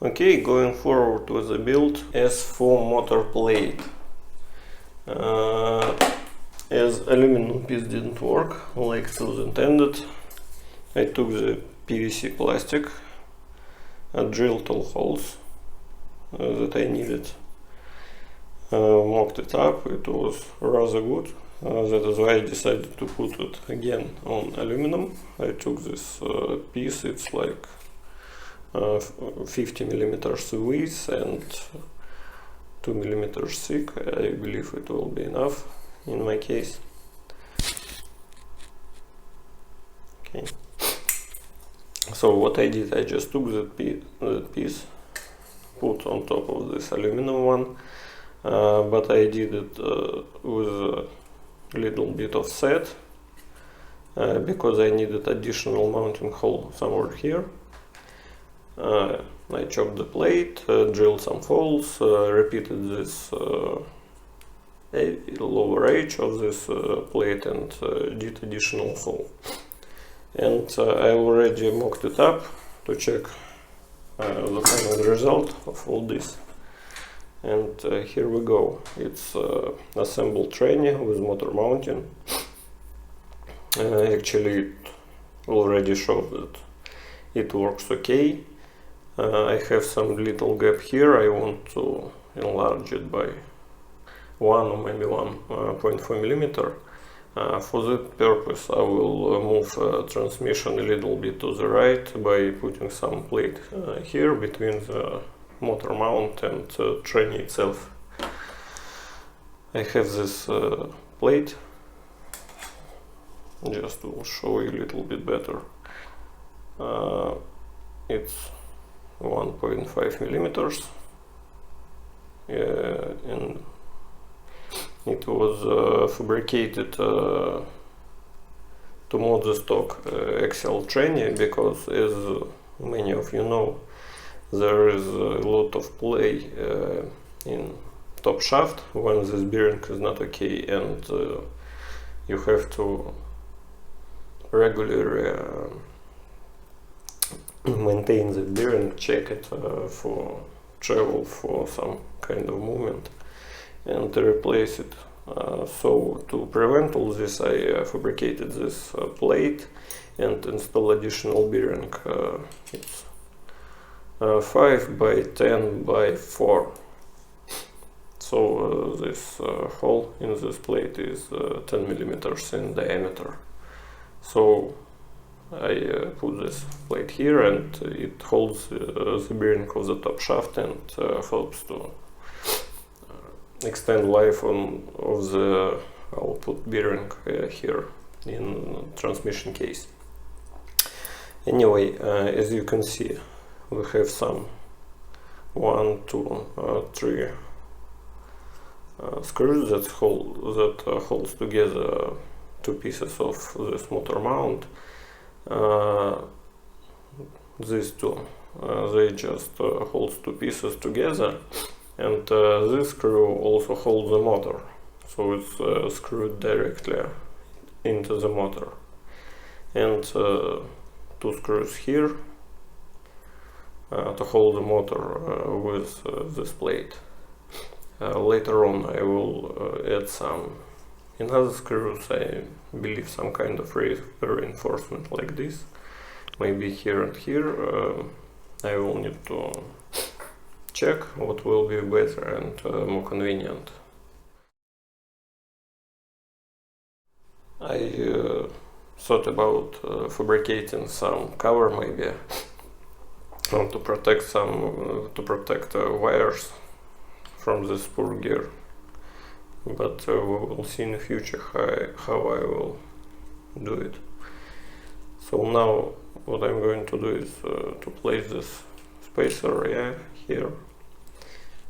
Okay, going forward with the build. As for motor plate, as aluminum piece didn't work like it was intended, I took the PVC plastic, drilled all holes that I needed, mocked it up. It was rather good. That is why I decided to put it again on aluminum. I took this piece, it's like 50 millimeters width and 2 millimeters thick. I believe it will be enough in my case. Okay. So what I did, I just took that piece, put on top of this aluminum one, but I did it with a little bit of set because I needed additional mounting hole somewhere here. I chopped the plate, drilled some holes, repeated this lower edge of this plate and did additional hole. And I already mocked it up to check the final result of all this. And here we go. It's assembled tranny with motor mounting. Actually, it already shows that it works okay. I have some little gap here. I want to enlarge it by 1 or maybe 1.4 millimeter. For that purpose, I will move transmission a little bit to the right by putting some plate here between the motor mount and tranny itself. I have this plate, just to show you a little bit better. It's 1.5 millimeters, and it was fabricated to mod the stock axial tranny, because as many of you know, there is a lot of play in top shaft when this bearing is not okay, and you have to regularly maintain the bearing, check it for travel, for some kind of movement, and replace it. So to prevent all this, I fabricated this plate and install additional bearing. It's 5 by 10 by 4. So this hole in this plate is 10 millimeters in diameter. So I put this plate here, and it holds the bearing of the top shaft and helps to extend life of the output bearing here in transmission case. Anyway, as you can see, we have some 1, 2, 3 screws that holds together two pieces of this motor mount. These two, they just holds two pieces together, and this screw also holds the motor, so it's screwed directly into the motor. And two screws here to hold the motor with this plate. Later on I will add some another screws, I believe some kind of reinforcement like this, maybe here and here. I will need to check what will be better and more convenient. I thought about fabricating some cover maybe to protect wires from this poor gear, but we will see in the future how I will do it. So now what I'm going to do is to place this spacer here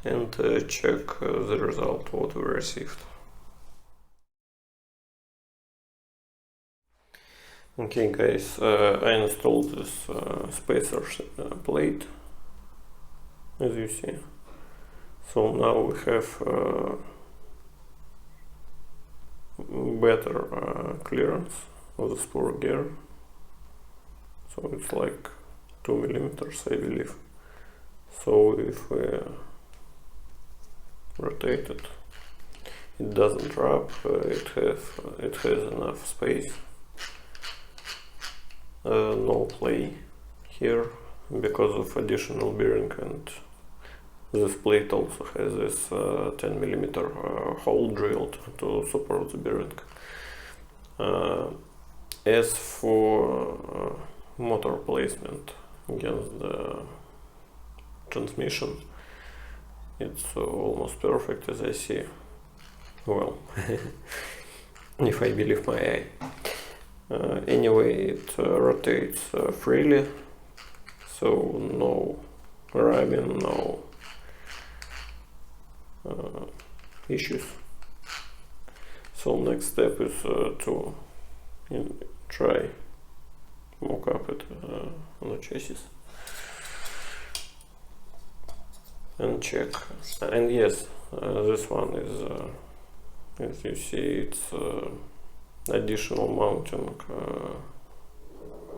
and check the result what we received. Okay guys, I installed this spacer plate, as you see. So now we have better clearance of the spur gear. So it's like 2 millimeters, I believe. So if we rotate it, it doesn't wrap, it has enough space. No play here because of additional bearing, and this plate also has this 10mm hole drilled to support the bearing. As for motor placement against the transmission, it's almost perfect, as I see. Well, if I believe my eye. Anyway, it rotates freely, so no rubbing, no issues. So next step is to try mock up it on the chassis and check. And yes, this one is, as you see, it's additional mounting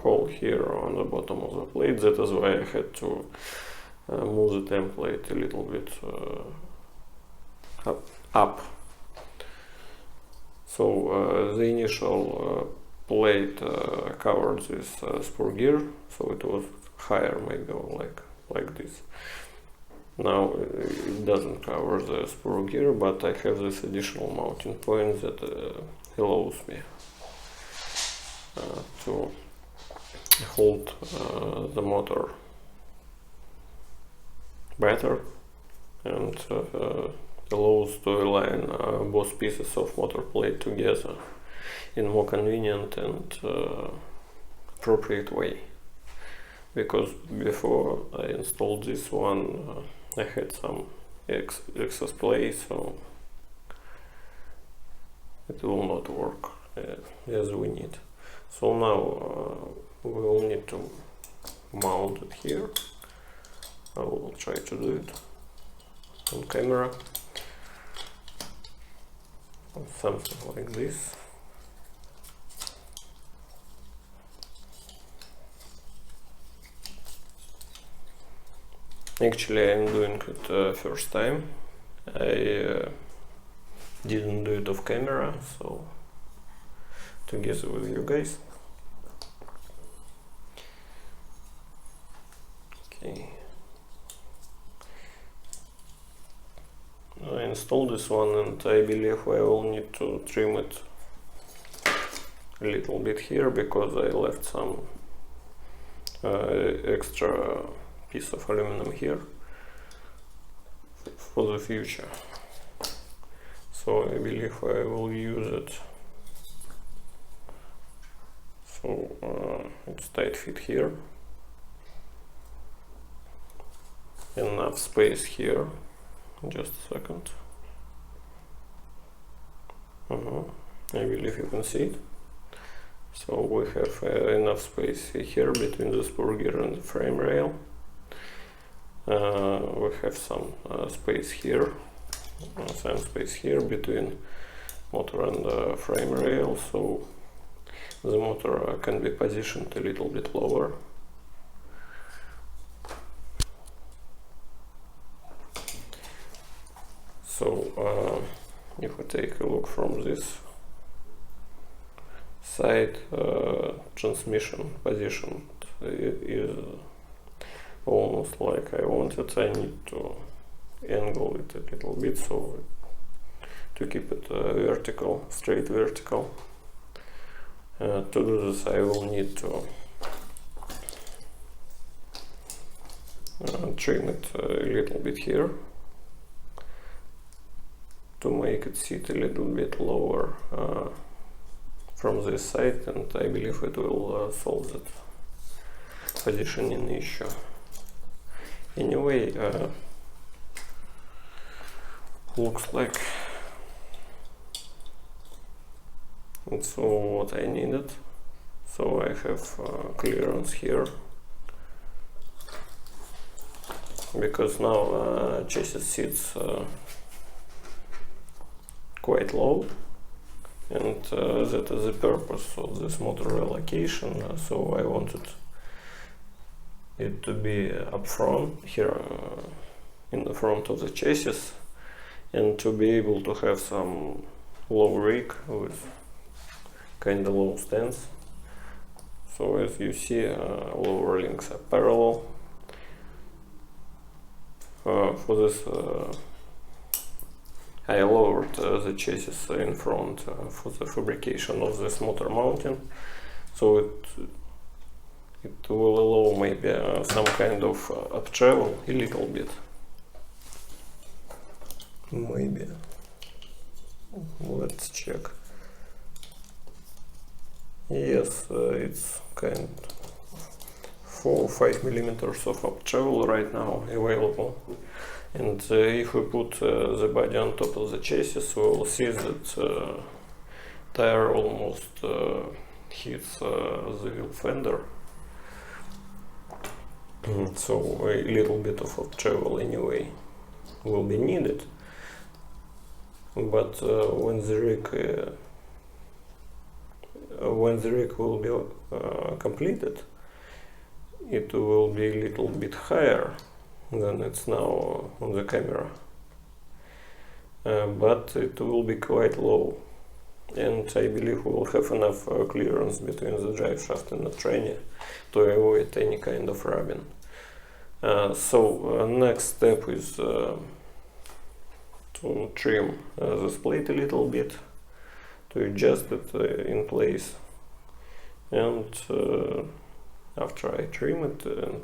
hole here on the bottom of the plate. That is why I had to move the template a little bit up. So the initial plate covered this spur gear, so it was higher, maybe like this. Now it doesn't cover the spur gear, but I have this additional mounting point that allows me to hold the motor better, and allows to align both pieces of motor plate together in more convenient and appropriate way. Because before I installed this one, I had some excess play, so it will not work as we need. So now we will need to mount it here. I will try to do it on camera. Something like this. Actually, I'm doing it first time. I didn't do it off camera, so together with you guys. Okay. I installed this one, and I believe I will need to trim it a little bit here, because I left some extra piece of aluminum here for the future. So I believe I will use it. So it's tight fit here, enough space here. Just a second. I believe you can see it. So we have enough space here between the spur gear and the frame rail. We have some space here, between motor and frame rail, so the motor can be positioned a little bit lower. So if we take a look from this side, transmission position is almost like I wanted. I need to angle it a little bit, so to keep it vertical, straight vertical. To do this, I will need to trim it a little bit here to make it sit a little bit lower from this side, and I believe it will solve that positioning issue. Anyway, looks like it's all what I needed. So I have clearance here, because now chassis sits quite low, and that is the purpose of this motor relocation. So I wanted it to be up front here in the front of the chassis, and to be able to have some low rig with kind of low stance. So as you see, lower links are parallel. For this I lowered the chassis in front for the fabrication of this motor mounting, so it will allow maybe some kind of up travel a little bit. Maybe. Let's check. Yes, it's kind of 4 or 5 millimeters of up travel right now available. And if we put the body on top of the chassis, we will see that tire almost hits the wheel fender. So a little bit of up travel anyway will be needed. But when the rig will be completed, it will be a little bit higher than it's now on the camera, but it will be quite low, and I believe we will have enough clearance between the drive shaft and the tranny to avoid any kind of rubbing. So next step is to trim this plate a little bit, to adjust it in place, and after I trim it and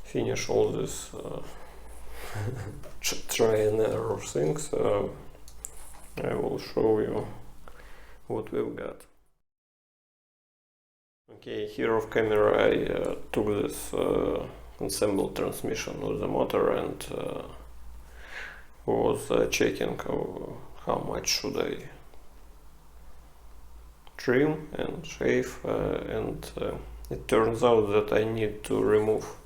finish all this try and error things, I will show you what we've got. Okay, here off camera I took this ensemble transmission with the motor and was checking how much should I trim and shave, and it turns out that I need to remove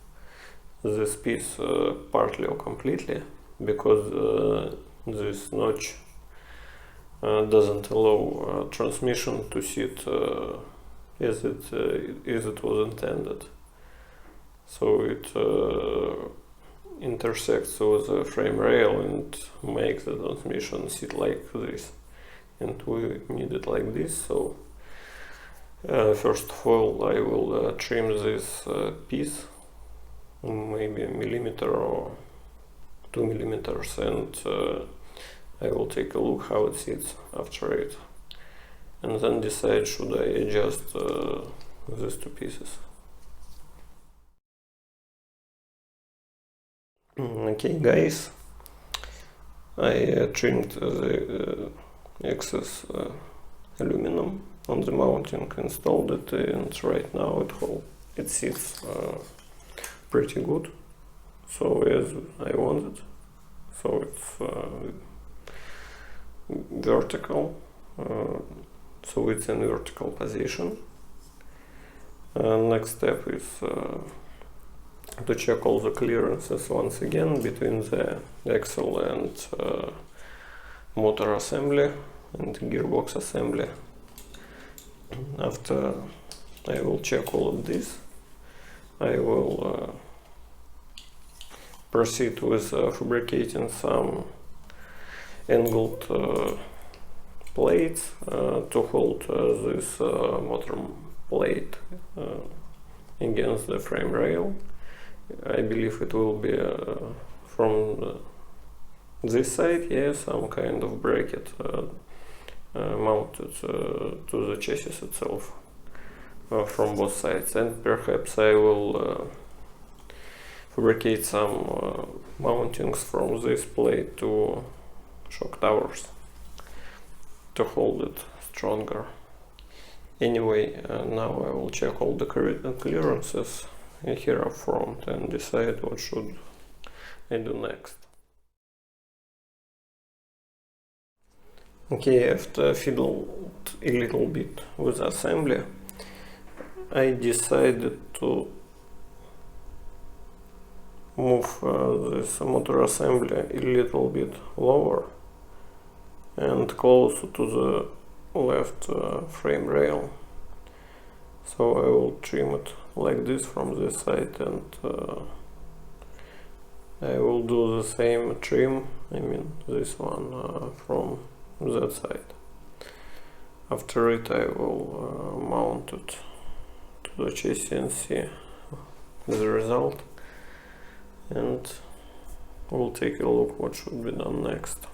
this piece partly or completely, because this notch doesn't allow transmission to sit as it was intended. So it intersects with the frame rail and makes the transmission sit like this, and we need it like this. So first of all I will trim this piece, maybe a millimeter or 2 millimeters, and I will take a look how it sits after it, and then decide should I adjust these two pieces. Okay guys, I trimmed the excess aluminum on the mounting, installed it, and right now it sits pretty good, so as I wanted. So it's vertical, so it's in vertical position. Next step is to check all the clearances once again between the axle and motor assembly and gearbox assembly. After I will check all of this, I will proceed with fabricating some angled plates to hold this motor plate against the frame rail. I believe it will be from this side, yeah, some kind of bracket mounted to the chassis itself from both sides, and perhaps I will fabricate some mountings from this plate to shock towers to hold it stronger. Anyway, now I will check all the clearances here up front and decide what should I do next. Okay, after fiddled a little bit with assembly, I decided to move this motor assembly a little bit lower and closer to the left frame rail. So I will trim it like this from this side, and I will do the same trim, I mean this one, from that side. After it I will mount it to the chassis and see the result, and we'll take a look what should be done next.